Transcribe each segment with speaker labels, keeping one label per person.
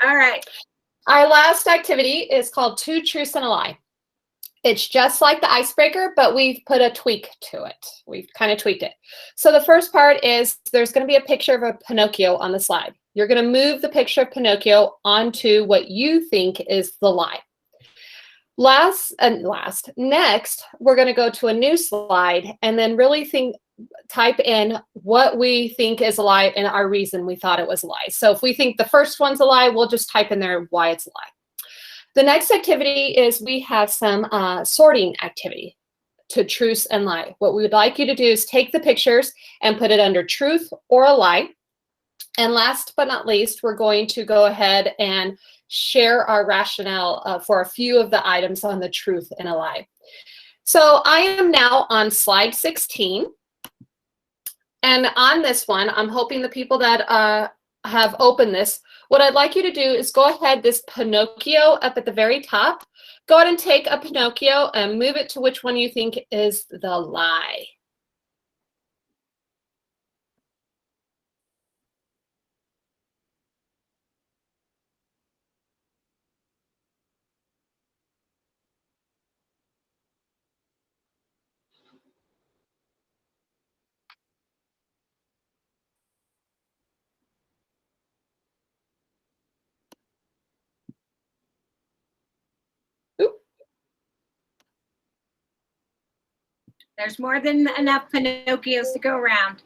Speaker 1: All right.
Speaker 2: Our last activity is called Two Truths and a Lie. It's just like the icebreaker, but we've put a tweak to it. We've kind of tweaked it. So the first part is there's going to be a picture of a Pinocchio on the slide. You're going to move the picture of Pinocchio onto what you think is the lie. Next, we're going to go to a new slide and then really type in what we think is a lie and our reason we thought it was a lie. So if we think the first one's a lie, we'll just type in there why it's a lie. The next activity is we have some sorting activity to truths and lie. What we would like you to do is take the pictures and put it under truth or a lie. And last but not least, we're going to go ahead and share our rationale for a few of the items on the truth and a lie. So I am now on slide 16. And on this one, I'm hoping the people that have opened this, what I'd like you to do is go ahead, this Pinocchio up at the very top, go ahead and take a Pinocchio and move it to which one you think is the lie.
Speaker 1: There's more than enough Pinocchios to go around.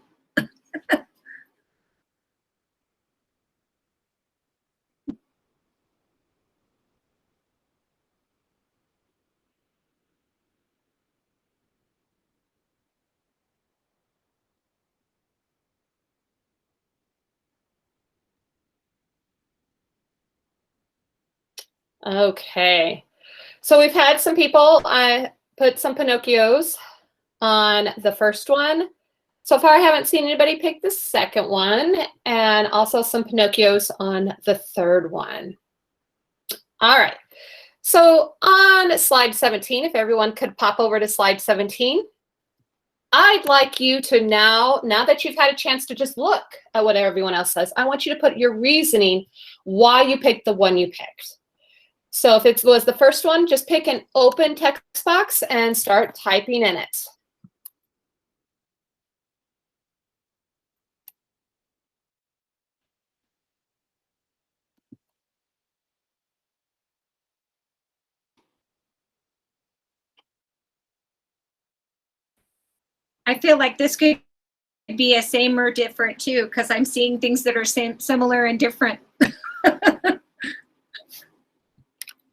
Speaker 2: Okay, so we've had some people put some Pinocchios on the first one. So far, I haven't seen anybody pick the second one, and also some Pinocchios on the third one. All right, so on slide 17, if everyone could pop over to slide 17, I'd like you to now that you've had a chance to just look at what everyone else says, I want you to put your reasoning why you picked the one you picked. So if it was the first one, just pick an open text box and start typing in it.
Speaker 1: I feel like this could be a same or different too, because I'm seeing things that are similar and different.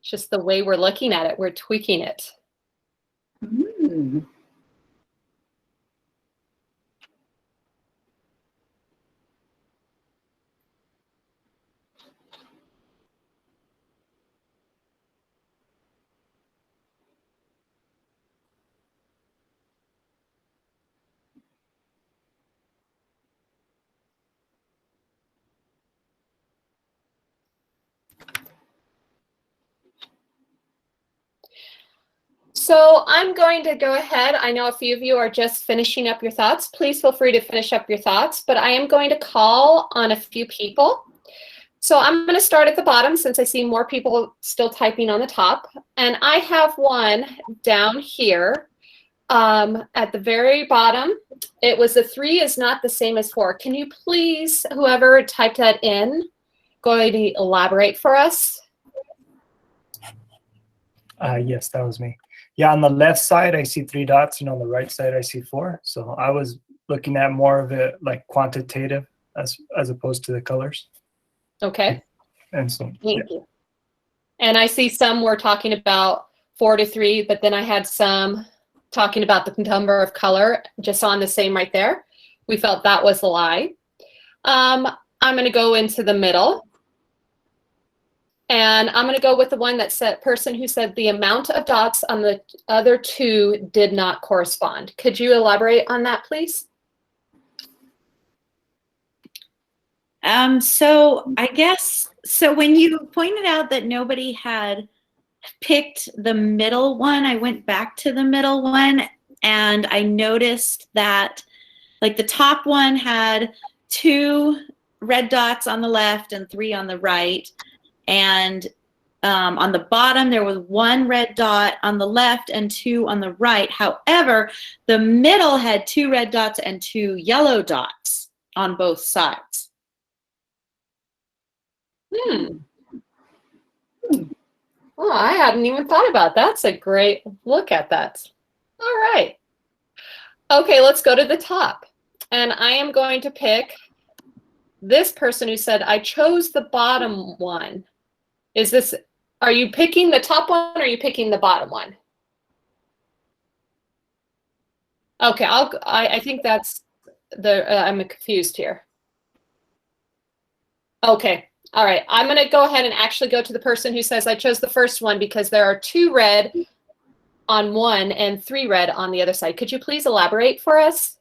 Speaker 2: Just the way we're looking at it, we're tweaking it.
Speaker 1: Mm.
Speaker 2: So I'm going to go ahead. I know a few of you are just finishing up your thoughts. Please feel free to finish up your thoughts, but I am going to call on a few people. So I'm going to start at the bottom since I see more people still typing on the top. And I have one down here at the very bottom. It was the 3 is not the same as 4. Can you please, whoever typed that in, go ahead and elaborate for us?
Speaker 3: Yes, that was me. Yeah, on the left side, I see 3 dots, and on the right side, I see 4. So I was looking at more of it like quantitative as opposed to the colors.
Speaker 2: Okay.
Speaker 3: And so,
Speaker 2: Thank you. And I see some were talking about 4 to 3, but then I had some talking about the number of color just on the same right there. We felt that was a lie. I'm going to go into the middle. And I'm going to go with the one that said, person who said the amount of dots on the other 2 did not correspond. Could you elaborate on that, please?
Speaker 4: So I guess, so when you pointed out that nobody had picked the middle one, I went back to the middle one and I noticed that like the top one had 2 red dots on the left and 3 on the right. And on the bottom, there was 1 red dot on the left and 2 on the right. However, the middle had 2 red dots and 2 yellow dots on both sides.
Speaker 2: Oh, I hadn't even thought about that. That's a great look at that. All right. Okay, let's go to the top. And I am going to pick this person who said, I chose the bottom one. Are you picking the top one or are you picking the bottom one? Okay, I think that's I'm confused here. Okay. All right, I'm going to go ahead and actually go to the person who says I chose the first one because there are 2 red on one and 3 red on the other side. Could you please elaborate for us?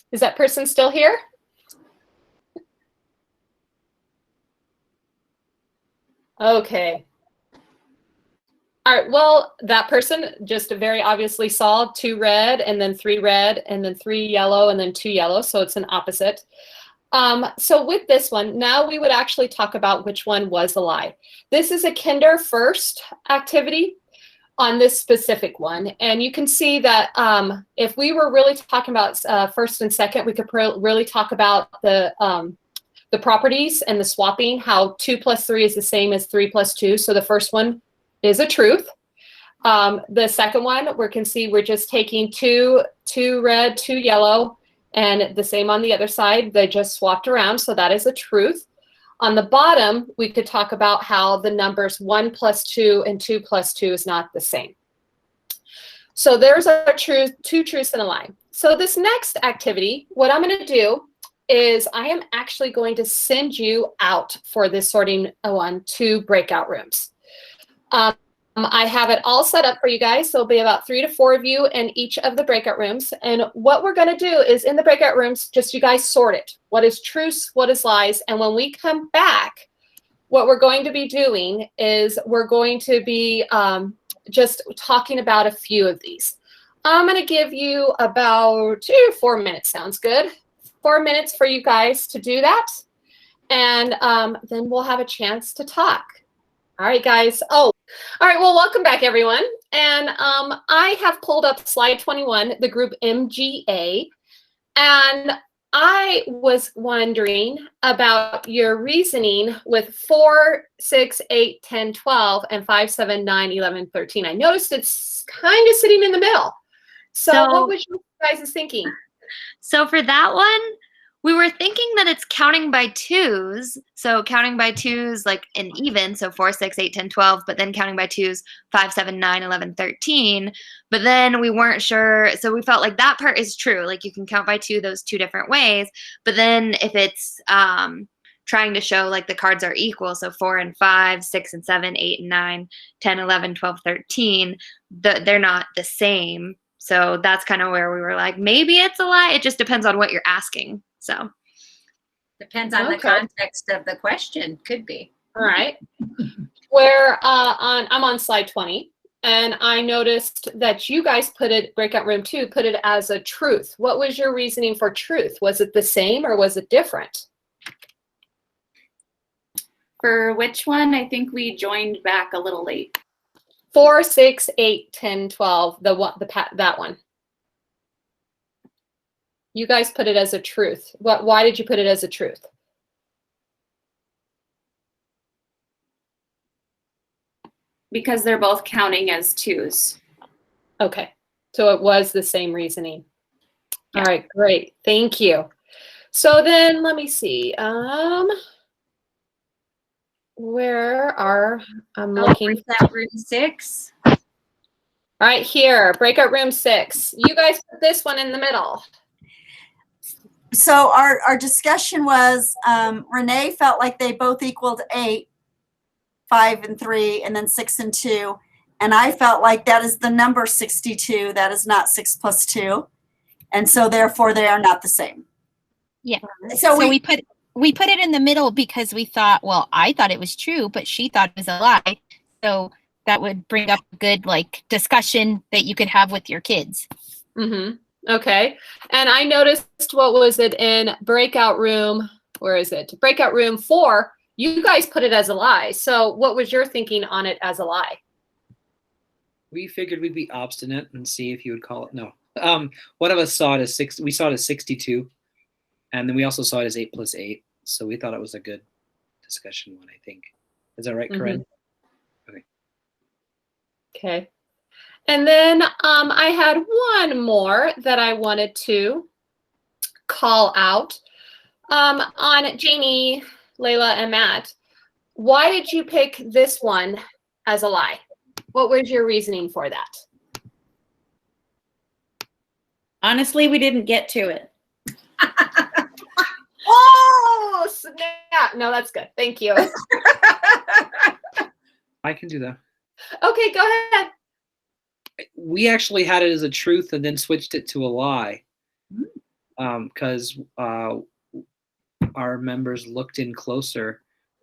Speaker 2: Is that person still here? Okay. All right, well, that person just very obviously saw 2 red and then 3 red and then 3 yellow and then 2 yellow, so it's an opposite. So with this one, now we would actually talk about which one was the lie. This is a Kinder First activity on this specific one. And you can see that if we were really talking about first and second, we could really talk about the properties and the swapping, how 2 plus 3 is the same as 3 plus 2. So the first one is a truth. The second one, we can see we're just taking 2 red, 2 yellow, and the same on the other side. They just swapped around, so that is a truth. On the bottom, we could talk about how the numbers 1 plus 2 and 2 plus 2 is not the same. So there's our truth, 2 truths and a lie. So this next activity, what I'm going to do is I am actually going to send you out for this sorting one to breakout rooms. I have it all set up for you guys. So there'll be about 3 to 4 of you in each of the breakout rooms. And what we're going to do is in the breakout rooms, just you guys sort it. What is truths? What is lies? And when we come back, what we're going to be doing is we're going to be just talking about a few of these. I'm going to give you about 2 to 4 minutes. Sounds good. 4 minutes for you guys to do that. And then we'll have a chance to talk. All right, guys. Oh, all right. Well, welcome back, everyone. And I have pulled up slide 21, the group MGA. And I was wondering about your reasoning with 4, 6, 8, 10, 12, and 5, 7, 9, 11, 13. I noticed it's kind of sitting in the middle. So what was you guys thinking?
Speaker 5: So for that one, we were thinking that it's counting by 2s. So counting by 2s like an even, so 4, 6, 8, 10, 12, but then counting by 2s, 5, 7, 9, 11, 13. But then we weren't sure. So we felt like that part is true. Like you can count by 2 those 2 different ways. But then if it's trying to show like the cards are equal, so 4 and 5, 6 and 7, 8 and 9, 10, 11, 12, 13, they're not the same. So that's kind of where we were like, maybe it's a lie. It just depends on what you're asking. So
Speaker 1: depends on the context of the question. Could be.
Speaker 2: All right. Where I'm on slide 20, and I noticed that you guys put it, breakout room 2, put it as a truth. What was your reasoning for truth? Was it the same or was it different?
Speaker 6: For which one? I think we joined back a little late.
Speaker 2: 4, 6, 8, 10, 12, that one. You guys put it as a truth. Why did you put it as a truth?
Speaker 6: Because they're both counting as 2s.
Speaker 2: Okay, so it was the same reasoning. Yeah. All right, great, thank you. So then let me see. Where are I'm looking?
Speaker 1: Breakout room 6.
Speaker 2: All right, here, breakout room 6. You guys put this one in the middle.
Speaker 7: So our discussion was Renee felt like they both equaled 8, 5 and 3, and then 6 and 2. And I felt like that is the number 62. That is not 6 plus 2. And so therefore they are not the same. So
Speaker 8: So we put it in the middle because we thought, well, I thought it was true, but she thought it was a lie. So that would bring up a good like discussion that you could have with your kids.
Speaker 2: Okay. And I noticed, what was it in breakout room? Where is it? Breakout room 4. You guys put it as a lie. So what was your thinking on it as a lie?
Speaker 9: We figured we'd be obstinate and see if you would call it. No. One of us saw it as 6. We saw it as 62. And then we also saw it as 8 plus 8. So we thought it was a good discussion one, I think. Is that right, Corinne?
Speaker 2: Okay. And then I had one more that I wanted to call out on Janie, Layla, and Matt. Why did you pick this one as a lie? What was your reasoning for that?
Speaker 4: Honestly, we didn't get to it.
Speaker 2: Oh, snap. No, that's good. Thank you.
Speaker 9: I can do that.
Speaker 2: Okay, go ahead.
Speaker 9: We actually had it as a truth and then switched it to a lie because our members looked in closer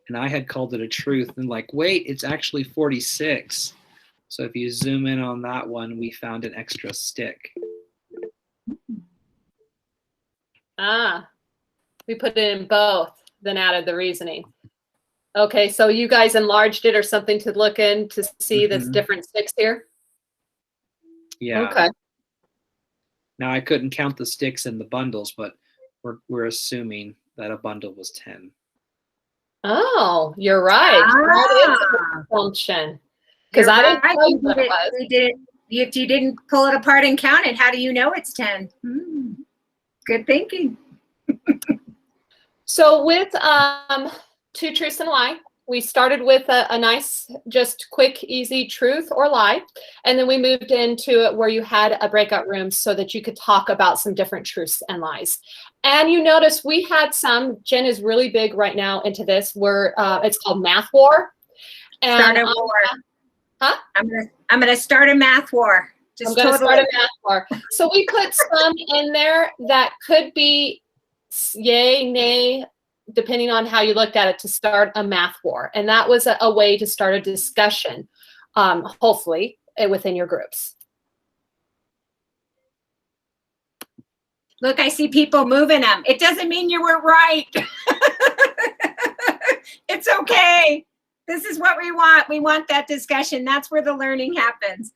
Speaker 9: and I had called it a truth and like, wait, it's actually 46. So if you zoom in on that one, we found an extra stick.
Speaker 2: We put it in both, then added the reasoning. Okay, so you guys enlarged it or something to look in to see this different sticks here?
Speaker 9: Yeah.
Speaker 2: Okay.
Speaker 9: Now I couldn't count the sticks in the bundles, but we're assuming that a bundle was 10.
Speaker 2: Oh, you're right. That is an assumption. Because I didn't tell you what it was.
Speaker 1: If you didn't pull it apart and count it, how do you know it's 10? Good thinking.
Speaker 2: So with Two Truths and a Lie, we started with a nice, just quick, easy truth or lie. And then we moved into it where you had a breakout room so that you could talk about some different truths and lies. And you notice we had some, Jen is really big right now into this, where it's called Math War. And,
Speaker 1: Start a war.
Speaker 2: Huh?
Speaker 1: I'm gonna start a math war.
Speaker 2: I'm going to start a math war. So we put some in there that could be yay, nay, depending on how you looked at it, to start a math war. And that was a way to start a discussion, hopefully, within your groups.
Speaker 1: Look, I see people moving them. It doesn't mean you were right. It's okay. This is what we want. We want that discussion. That's where the learning happens.